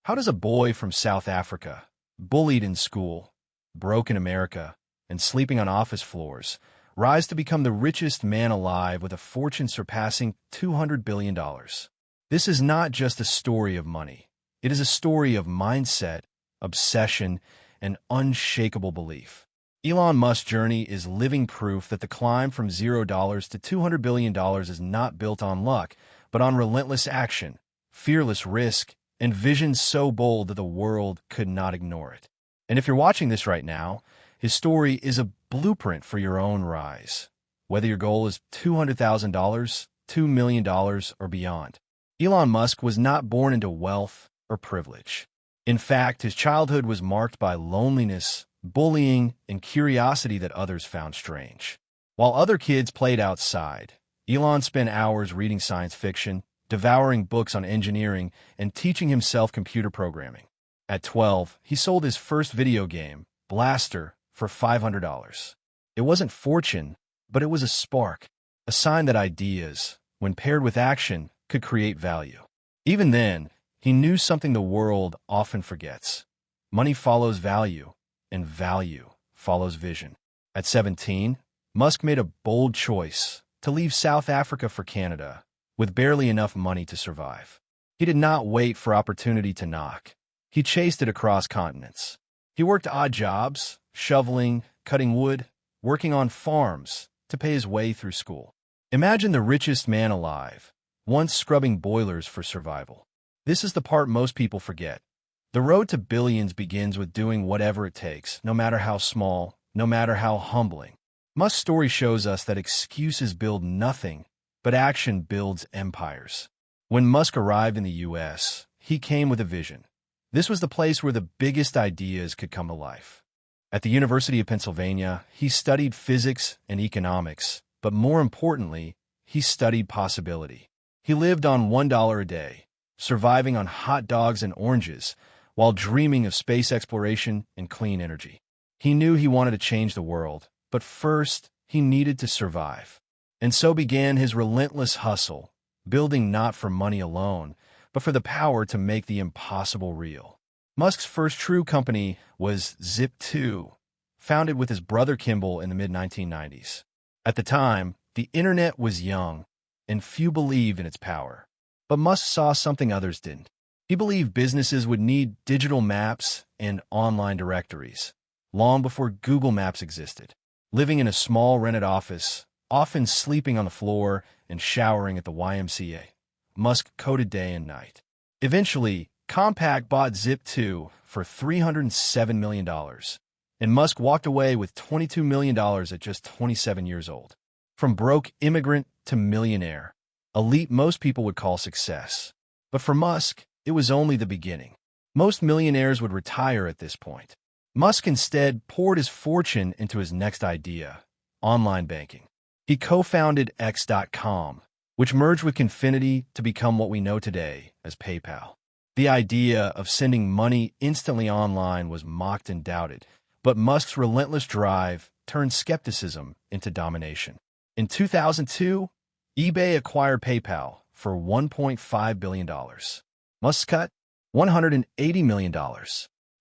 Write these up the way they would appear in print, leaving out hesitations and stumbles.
How does a boy from South Africa, bullied in school, broke in America, and sleeping on office floors, rise to become the richest man alive with a fortune surpassing $200 billion? This is not just a story of money. It is a story of mindset, obsession, and unshakable belief. Elon Musk's journey is living proof that the climb from $0 to $200 billion is not built on luck, but on relentless action, fearless risk, and vision so bold that the world could not ignore it. And if you're watching this right now, his story is a blueprint for your own rise. Whether your goal is $200,000, $2 million, or beyond, Elon Musk was not born into wealth or privilege. In fact, his childhood was marked by loneliness, bullying, and curiosity that others found strange. While other kids played outside, Elon spent hours reading science fiction, devouring books on engineering, and teaching himself computer programming. At 12, he sold his first video game, Blaster, for $500. It wasn't fortune, but it was a spark, a sign that ideas, when paired with action, could create value. Even then, he knew something the world often forgets. Money follows value, and value follows vision. At 17, Musk made a bold choice to leave South Africa for Canada, with barely enough money to survive. He did not wait for opportunity to knock. He chased it across continents. He worked odd jobs, shoveling, cutting wood, working on farms to pay his way through school. Imagine the richest man alive, once scrubbing boilers for survival. This is the part most people forget. The road to billions begins with doing whatever it takes, no matter how small, no matter how humbling. Musk's story shows us that excuses build nothing, but action builds empires. When Musk arrived in the U.S., he came with a vision. This was the place where the biggest ideas could come to life. At the University of Pennsylvania, he studied physics and economics, but more importantly, he studied possibility. He lived on $1 a day, surviving on hot dogs and oranges, while dreaming of space exploration and clean energy. He knew he wanted to change the world, but first, he needed to survive. And so began his relentless hustle, building not for money alone, but for the power to make the impossible real. Musk's first true company was Zip2, founded with his brother Kimball in the mid-1990s. At the time, the internet was young, and few believed in its power. But Musk saw something others didn't. He believed businesses would need digital maps and online directories, long before Google Maps existed. Living in a small rented office, often sleeping on the floor and showering at the YMCA, Musk coded day and night. Eventually, Compaq bought Zip2 for $307 million, and Musk walked away with $22 million at just 27 years old. From broke immigrant to millionaire, a leap most people would call success. But for Musk, it was only the beginning. Most millionaires would retire at this point. Musk instead poured his fortune into his next idea, online banking. He co-founded X.com, which merged with Confinity to become what we know today as PayPal. The idea of sending money instantly online was mocked and doubted, but Musk's relentless drive turned skepticism into domination. In 2002, eBay acquired PayPal for $1.5 billion. Musk cut $180 million.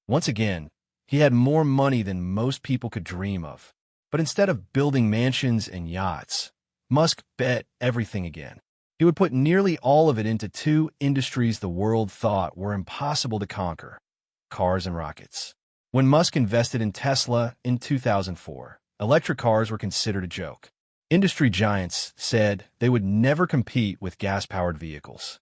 Once again, he had more money than most people could dream of. But instead of building mansions and yachts, Musk bet everything again. He would put nearly all of it into two industries the world thought were impossible to conquer: cars and rockets. When Musk invested in Tesla in 2004, electric cars were considered a joke. Industry giants said they would never compete with gas-powered vehicles.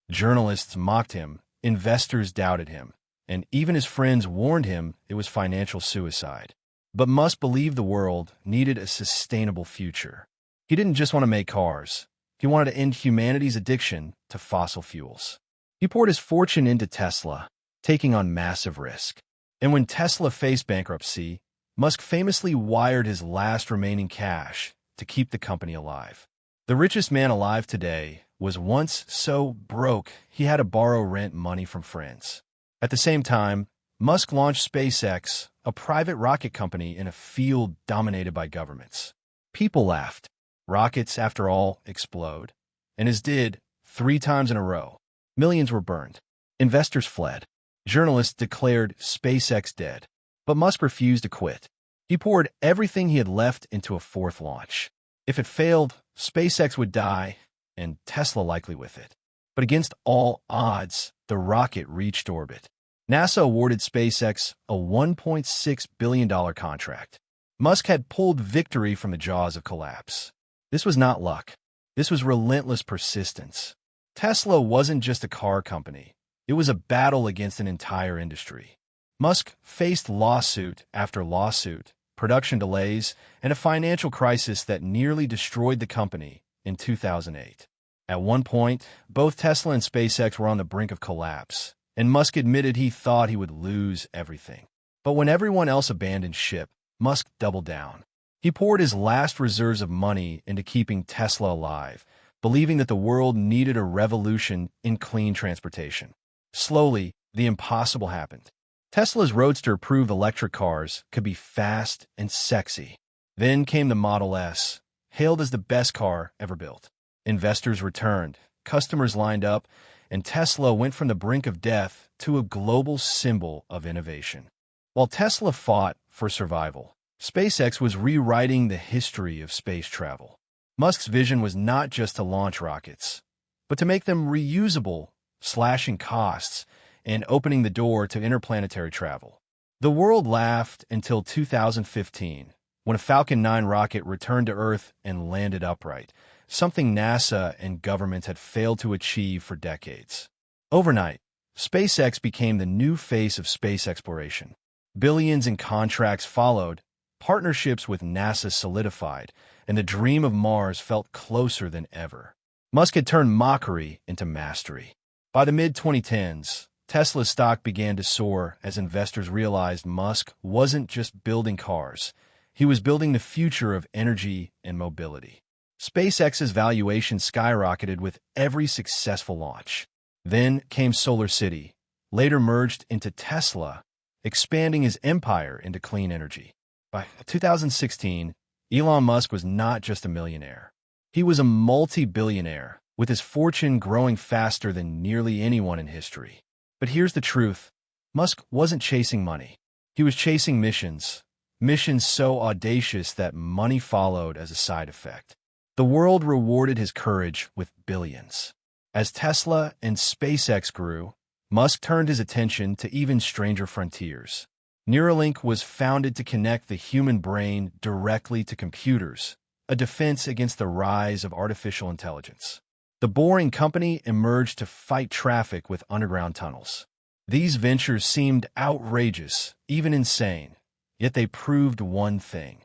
Journalists mocked him, investors doubted him, and even his friends warned him it was financial suicide. But Musk believed the world needed a sustainable future. He didn't just want to make cars. He wanted to end humanity's addiction to fossil fuels. He poured his fortune into Tesla, taking on massive risk. And when Tesla faced bankruptcy, Musk famously wired his last remaining cash to keep the company alive. The richest man alive today was once so broke he had to borrow rent money from friends. At the same time, Musk launched SpaceX, a private rocket company in a field dominated by governments. People laughed. Rockets, after all, explode. And as did, 3 times in a row. Millions were burned. Investors fled. Journalists declared SpaceX dead, but Musk refused to quit. He poured everything he had left into a fourth launch. If it failed, SpaceX would die, and Tesla likely with it. But against all odds, the rocket reached orbit. NASA awarded SpaceX a $1.6 billion contract. Musk had pulled victory from the jaws of collapse. This was not luck. This was relentless persistence. Tesla wasn't just a car company. It was a battle against an entire industry. Musk faced lawsuit after lawsuit, production delays, and a financial crisis that nearly destroyed the company in 2008. At one point, both Tesla and SpaceX were on the brink of collapse, and Musk admitted he thought he would lose everything. But when everyone else abandoned ship, Musk doubled down. He poured his last reserves of money into keeping Tesla alive, believing that the world needed a revolution in clean transportation. Slowly, the impossible happened. Tesla's Roadster proved electric cars could be fast and sexy. Then came the Model S, hailed as the best car ever built. Investors returned, customers lined up, and Tesla went from the brink of death to a global symbol of innovation. While Tesla fought for survival, SpaceX was rewriting the history of space travel. Musk's vision was not just to launch rockets, but to make them reusable, slashing costs and opening the door to interplanetary travel. The world laughed until 2015, when a Falcon 9 rocket returned to Earth and landed upright, something NASA and governments had failed to achieve for decades. Overnight, SpaceX became the new face of space exploration. Billions in contracts followed, partnerships with NASA solidified, and the dream of Mars felt closer than ever. Musk had turned mockery into mastery. By the mid-2010s, Tesla's stock began to soar as investors realized Musk wasn't just building cars. He was building the future of energy and mobility. SpaceX's valuation skyrocketed with every successful launch. Then came SolarCity, later merged into Tesla, expanding his empire into clean energy. By 2016, Elon Musk was not just a millionaire. He was a multi-billionaire, with his fortune growing faster than nearly anyone in history. But here's the truth. Musk wasn't chasing money. He was chasing missions so audacious that money followed as a side effect. The world rewarded his courage with billions. As Tesla and SpaceX grew, Musk turned his attention to even stranger frontiers. Neuralink was founded to connect the human brain directly to computers, a defense against the rise of artificial intelligence. The Boring Company emerged to fight traffic with underground tunnels. These ventures seemed outrageous, even insane, yet they proved one thing.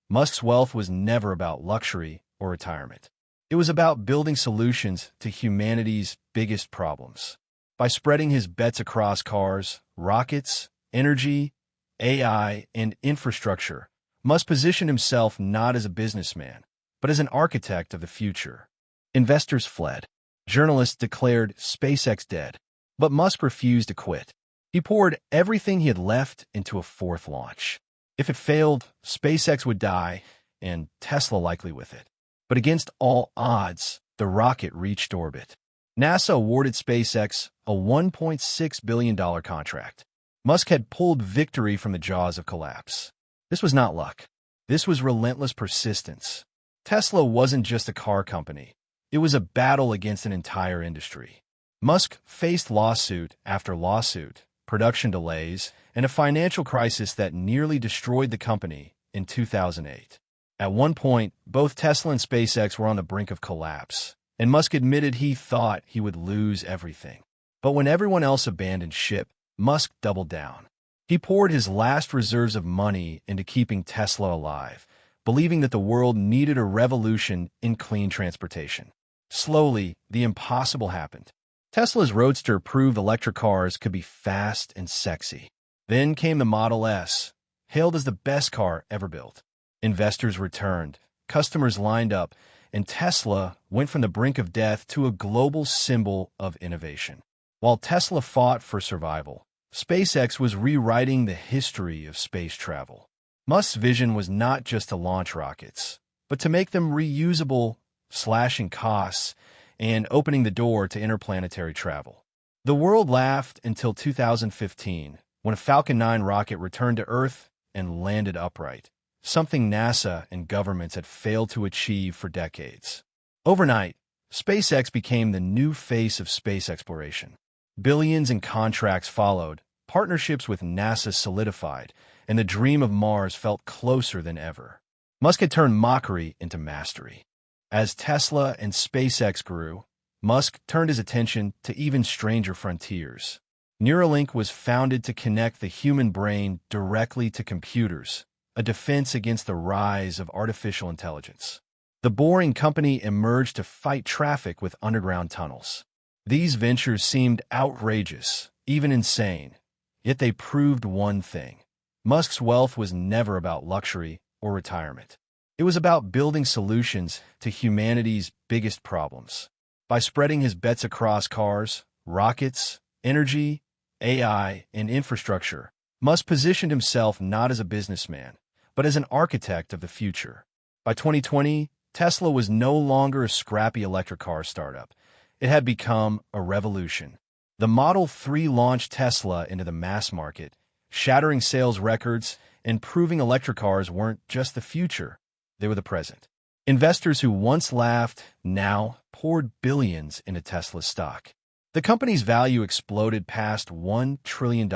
Musk's wealth was never about luxury or retirement. It was about building solutions to humanity's biggest problems. By spreading his bets across cars, rockets, energy, AI, and infrastructure, Musk positioned himself not as a businessman, but as an architect of the future. Investors fled. Journalists declared SpaceX dead, but Musk refused to quit. He poured everything he had left into a fourth launch. If it failed, SpaceX would die, and Tesla likely with it. But against all odds, the rocket reached orbit. NASA awarded SpaceX a $1.6 billion contract. Musk had pulled victory from the jaws of collapse. This was not luck. This was relentless persistence. Tesla wasn't just a car company. It was a battle against an entire industry. Musk faced lawsuit after lawsuit, production delays, and a financial crisis that nearly destroyed the company in 2008. At one point, both Tesla and SpaceX were on the brink of collapse, and Musk admitted he thought he would lose everything. But when everyone else abandoned ship, Musk doubled down. He poured his last reserves of money into keeping Tesla alive, believing that the world needed a revolution in clean transportation. Slowly, the impossible happened. Tesla's Roadster proved electric cars could be fast and sexy. Then came the Model S, hailed as the best car ever built. Investors returned, customers lined up, and Tesla went from the brink of death to a global symbol of innovation. While Tesla fought for survival, SpaceX was rewriting the history of space travel. Musk's vision was not just to launch rockets, but to make them reusable, slashing costs, and opening the door to interplanetary travel. The world laughed until 2015, when a Falcon 9 rocket returned to Earth and landed upright, something NASA and governments had failed to achieve for decades. Overnight, SpaceX became the new face of space exploration. Billions in contracts followed, partnerships with NASA solidified, and the dream of Mars felt closer than ever. Musk had turned mockery into mastery. As Tesla and SpaceX grew, Musk turned his attention to even stranger frontiers. Neuralink was founded to connect the human brain directly to computers, a defense against the rise of artificial intelligence. The Boring Company emerged to fight traffic with underground tunnels. These ventures seemed outrageous, even insane, yet they proved one thing. Musk's wealth was never about luxury or retirement. It was about building solutions to humanity's biggest problems. By spreading his bets across cars, rockets, energy, AI, and infrastructure, Musk positioned himself not as a businessman, but as an architect of the future. By 2020, Tesla was no longer a scrappy electric car startup. It had become a revolution. The Model 3 launched Tesla into the mass market, shattering sales records and proving electric cars weren't just the future, they were the present. Investors who once laughed now poured billions into Tesla stock. The company's value exploded past $1 trillion,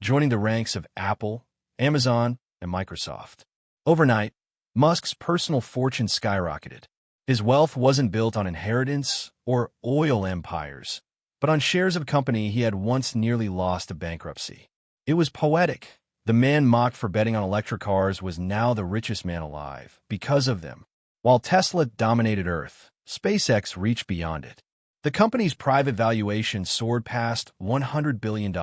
joining the ranks of Apple, Amazon, and Microsoft. Overnight, Musk's personal fortune skyrocketed. His wealth wasn't built on inheritance or oil empires, but on shares of a company he had once nearly lost to bankruptcy. It was poetic. The man mocked for betting on electric cars was now the richest man alive because of them. While Tesla dominated Earth, SpaceX reached beyond it. The company's private valuation soared past $100 billion,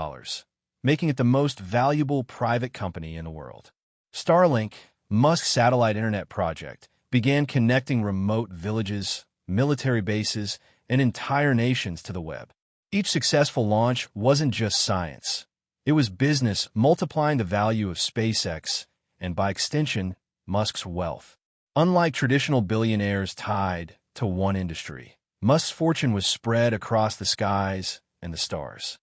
making it the most valuable private company in the world. Starlink, Musk's satellite internet project, began connecting remote villages, military bases, and entire nations to the web. Each successful launch wasn't just science. It was business multiplying the value of SpaceX and, by extension, Musk's wealth. Unlike traditional billionaires tied to one industry, Musk's fortune was spread across the skies and the stars.